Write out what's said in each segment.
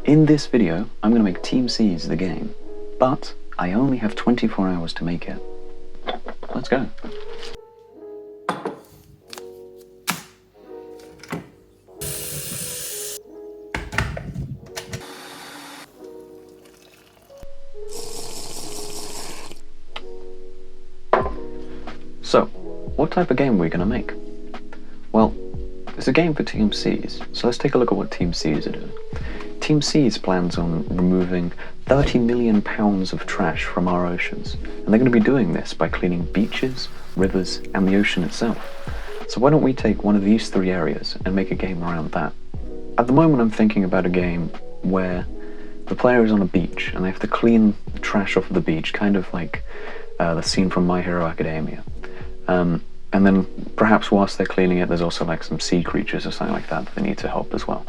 In this video, I'm going to make Team C's the game, but I only have 24 hours to make it. Let's go. So, what type of game are we going to make? Well, it's a game for Team C's, so let's take a look at what Team C's are doing. Team C's plans on removing 30 million pounds of trash from our oceans, and they're going to be doing this by cleaning beaches, rivers, and the ocean itself. So why don't we take one of these three areas and make a game around that? At the moment I'm thinking about a game where the player is on a beach and they have to clean the trash off of the beach, kind of like the scene from My Hero Academia. And then perhaps whilst they're cleaning it, there's also like some sea creatures or something like that that they need to help as well.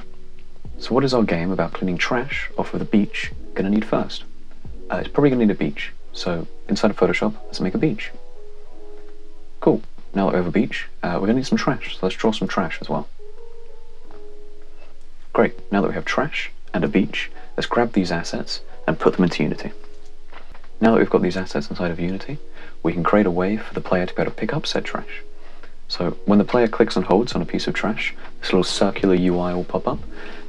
So what is our game about cleaning trash off of the beach gonna need first? It's probably gonna need a beach. So inside of Photoshop, let's make a beach. Cool. Now that we have a beach, we're gonna need some trash. So let's draw some trash as well. Great. Now that we have trash and a beach, let's grab these assets and put them into Unity. Now that we've got these assets inside of Unity, we can create a way for the player to be able to pick up said trash. So when the player clicks and holds on a piece of trash, this little circular UI will pop up,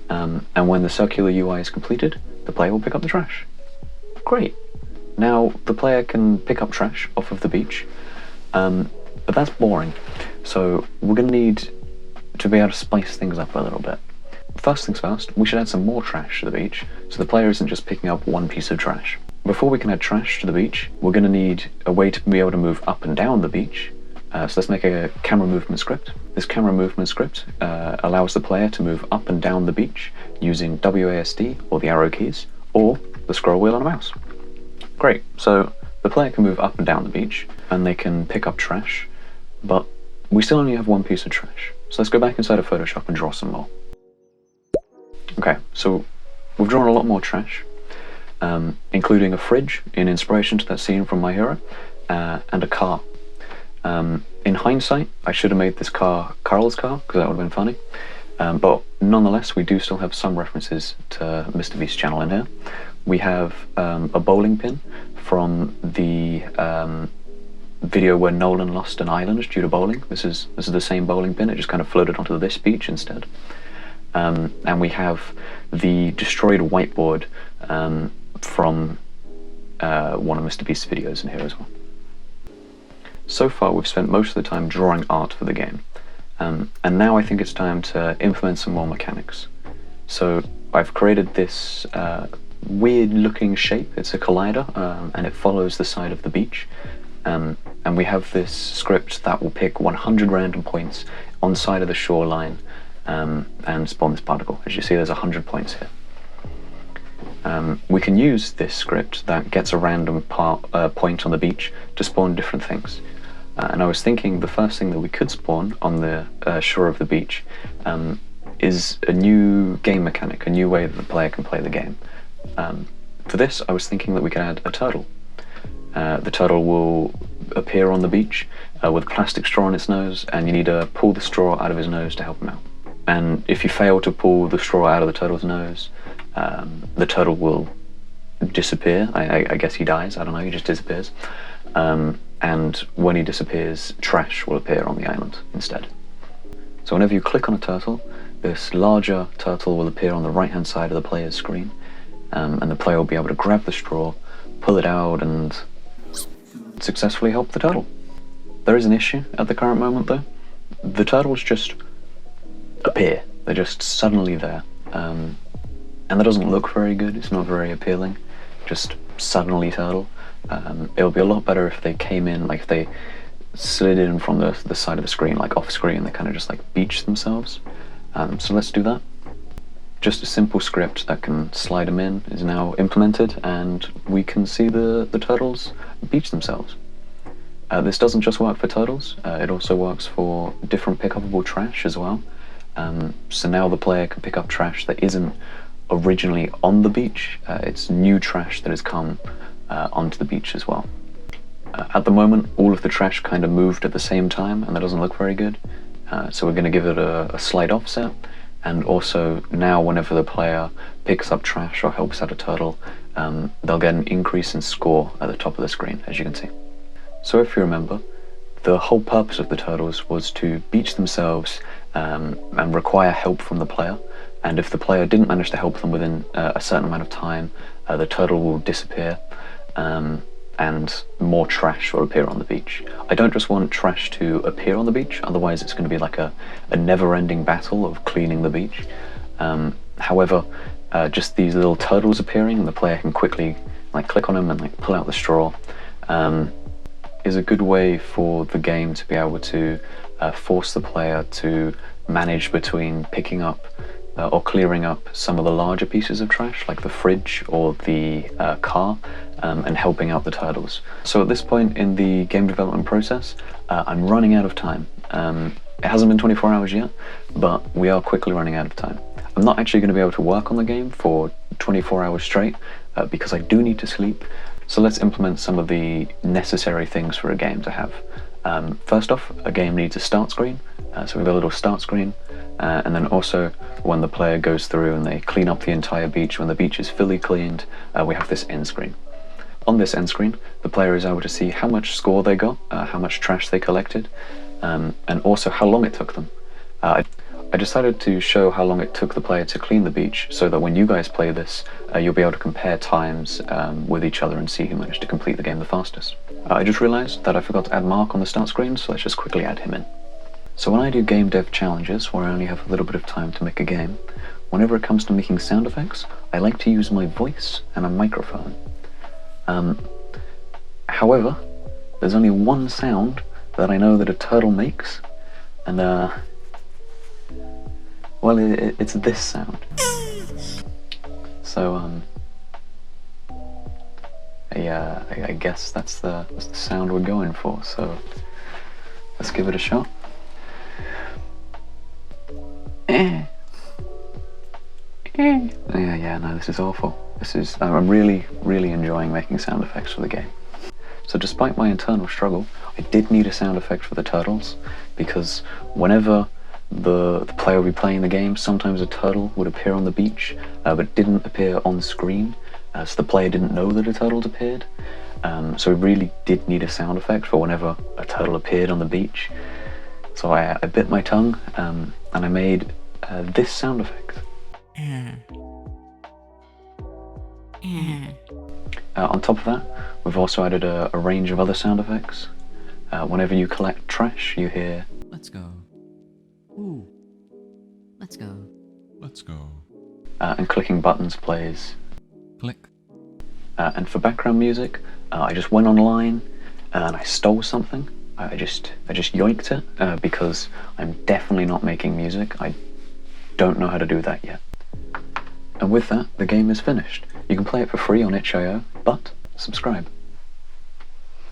and when the circular UI is completed, the player will pick up the trash. Great! Now the player can pick up trash off of the beach, but that's boring. So we're going to need to be able to spice things up a little bit. First things first, we should add some more trash to the beach, so the player isn't just picking up one piece of trash. Before we can add trash to the beach, we're going to need a way to be able to move up and down the beach. So let's make a camera movement script. This camera movement script allows the player to move up and down the beach using WASD, or the arrow keys, or the scroll wheel on a mouse. Great, so the player can move up and down the beach, and they can pick up trash, but we still only have one piece of trash. So let's go back inside of Photoshop and draw some more. Okay, so we've drawn a lot more trash. Including a fridge in inspiration to that scene from My Hero, and a car. In hindsight, I should have made this car Carl's car, because that would have been funny. But nonetheless, we do still have some references to Mr. Beast's channel in here. We have a bowling pin from the video where Nolan lost an island due to bowling. This is the same bowling pin, it just kind of floated onto this beach instead. And we have the destroyed whiteboard from one of Mr. Beast's videos in here as well. So far we've spent most of the time drawing art for the game, and now I think it's time to implement some more mechanics. So I've created this weird looking shape. It's a collider, and it follows the side of the beach, and we have this script that will pick 100 random points on the side of the shoreline and spawn this particle. As you see, there's 100 points here. We can use this script that gets a random point on the beach to spawn different things. And I was thinking the first thing that we could spawn on the shore of the beach is a new game mechanic, a new way that the player can play the game. For this, I was thinking that we could add a turtle. The turtle will appear on the beach with a plastic straw in its nose, and you need to pull the straw out of his nose to help him out. And if you fail to pull the straw out of the turtle's nose, the turtle will disappear. I guess he dies, I don't know, he just disappears. And when he disappears, trash will appear on the island instead. So whenever you click on a turtle, this larger turtle will appear on the right hand side of the player's screen, and the player will be able to grab the straw, pull it out, and successfully help the turtle. There is an issue at the current moment though. The turtles just appear, they're just suddenly there. And that doesn't look very good, it's not very appealing, just suddenly turtle. It would be a lot better if they came in, like if they slid in from the side of the screen, like off screen, they kind of just like beach themselves. So let's do that. Just a simple script that can slide them in is now implemented, and we can see the turtles beach themselves. This doesn't just work for turtles, it also works for different pick-upable trash as well. So now the player can pick up trash that isn't originally on the beach, it's new trash that has come onto the beach as well. At the moment, all of the trash kind of moved at the same time, and that doesn't look very good. So we're going to give it a slight offset, and also now whenever the player picks up trash or helps out a turtle, they'll get an increase in score at the top of the screen, as you can see. So if you remember, the whole purpose of the turtles was to beach themselves and require help from the player, and if the player didn't manage to help them within a certain amount of time, the turtle will disappear, and more trash will appear on the beach. I don't just want trash to appear on the beach, otherwise it's going to be like a never-ending battle of cleaning the beach. However, just these little turtles appearing and the player can quickly click on them and pull out the straw is a good way for the game to be able to force the player to manage between picking up or clearing up some of the larger pieces of trash, like the fridge or the car, and helping out the turtles. So at this point in the game development process, I'm running out of time. It hasn't been 24 hours yet, but we are quickly running out of time. I'm not actually going to be able to work on the game for 24 hours straight, because I do need to sleep. So let's implement some of the necessary things for a game to have. First off, a game needs a start screen, so we have a little start screen, and then also when the player goes through and they clean up the entire beach, when the beach is fully cleaned, we have this end screen. On this end screen, the player is able to see how much score they got, how much trash they collected, and also how long it took them. I decided to show how long it took the player to clean the beach, so that when you guys play this, you'll be able to compare times with each other and see who managed to complete the game the fastest. I just realized that I forgot to add Mark on the start screen, so let's just quickly add him in. So when I do game dev challenges, where I only have a little bit of time to make a game, whenever it comes to making sound effects, I like to use my voice and a microphone. However, there's only one sound that I know that a turtle makes, and well, it's this sound. So I guess that's the sound we're going for, so let's give it a shot. Yeah, no, this is awful. I'm really enjoying making sound effects for the game. So despite my internal struggle, I did need a sound effect for the turtles, because whenever the player would be playing the game, sometimes a turtle would appear on the beach, but didn't appear on screen, so the player didn't know that a turtle appeared. So we really did need a sound effect for whenever a turtle appeared on the beach. So I bit my tongue, and I made this sound effect. On top of that, we've also added a range of other sound effects. Whenever you collect trash, you hear, "Let's go. Ooh. Let's go. Let's go." And clicking buttons plays. Click. And for background music, I just went online and I stole something. I just yoinked it, because I'm definitely not making music. I don't know how to do that yet. And with that, the game is finished. You can play it for free on itch.io, but subscribe.